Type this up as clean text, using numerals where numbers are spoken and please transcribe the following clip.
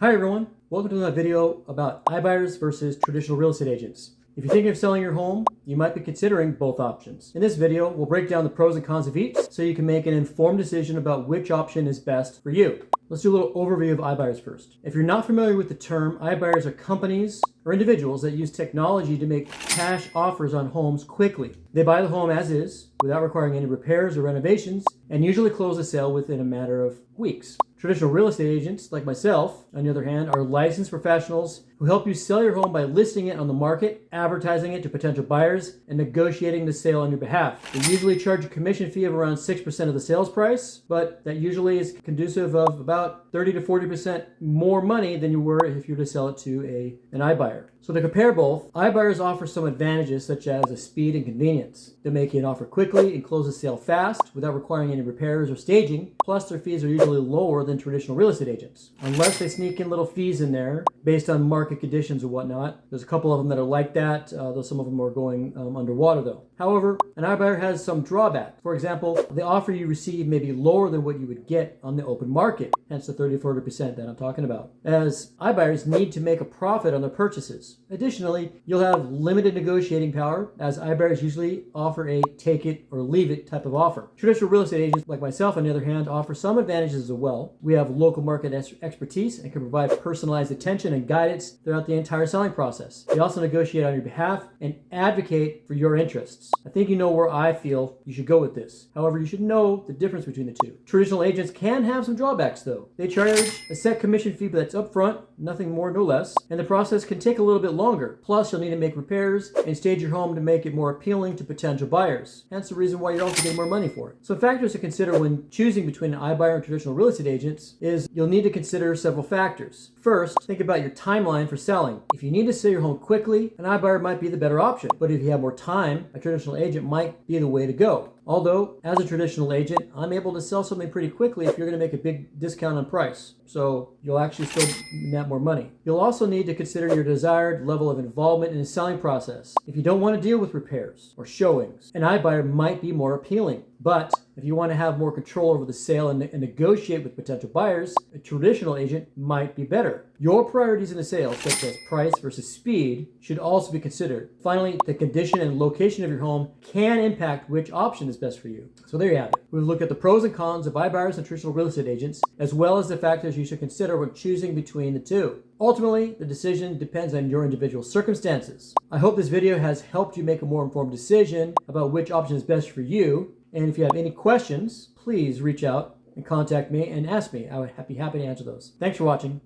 Hi everyone, welcome to another video about iBuyers versus traditional real estate agents. If you're thinking of selling your home, you might be considering both options. In this video, we'll break down the pros and cons of each so you can make an informed decision about which option is best for you. Let's do a little overview of iBuyers first. If you're not familiar with the term, iBuyers are companies or individuals that use technology to make cash offers on homes quickly. They buy the home as is, without requiring any repairs or renovations, and usually close the sale within a matter of weeks. Traditional real estate agents, like myself, on the other hand, are licensed professionals who help you sell your home by listing it on the market, advertising it to potential buyers, and negotiating the sale on your behalf. They usually charge a commission fee of around 6% of the sales price, but that usually is conducive of about 30 to 40% more money than you were if you were to sell it to an iBuyer. So to compare both, iBuyers offer some advantages such as a speed and convenience. They make you an offer quickly and close the sale fast without requiring any repairs or staging, plus their fees are usually lower than traditional real estate agents. Unless they sneak in little fees in there based on market conditions or whatnot. There's a couple of them that are like that, though some of them are going underwater though. However, an iBuyer has some drawbacks. For example, the offer you receive may be lower than what you would get on the open market, hence the 30-40% that I'm talking about, as iBuyers need to make a profit on their purchases. Additionally, you'll have limited negotiating power, as iBuyers usually offer a take it or leave it type of offer. Traditional real estate agents like myself, on the other hand, offer some advantages as well. We have local market expertise and can provide personalized attention and guidance throughout the entire selling process. We also negotiate on your behalf and advocate for your interests. I think you know where I feel you should go with this. However, you should know the difference between the two. Traditional agents can have some drawbacks though. They charge a set commission fee, but that's upfront, nothing more, no less, and the process can take a little bit longer. Plus, you'll need to make repairs and stage your home to make it more appealing to potential buyers. Hence the reason why you're also getting more money for it. Some factors to consider when choosing between an iBuyer and traditional real estate agents is you'll need to consider several factors. First, think about your timeline for selling. If you need to sell your home quickly, an iBuyer might be the better option. But if you have more time, a traditional agent might be the way to go. Although, as a traditional agent, I'm able to sell something pretty quickly if you're going to make a big discount on price. So you'll actually still net more money. You'll also need to consider your desired level of involvement in the selling process. If you don't want to deal with repairs or showings, an iBuyer might be more appealing. But if you want to have more control over the sale and negotiate with potential buyers, a traditional agent might be better. Your priorities in the sale, such as price versus speed, should also be considered. Finally, the condition and location of your home can impact which option is best for you. So there you have it. We've looked at the pros and cons of iBuyers and traditional real estate agents, as well as the factors you should consider when choosing between the two. Ultimately, the decision depends on your individual circumstances. I hope this video has helped you make a more informed decision about which option is best for you. And if you have any questions, please reach out and contact me and ask me. I would be happy to answer those. Thanks for watching.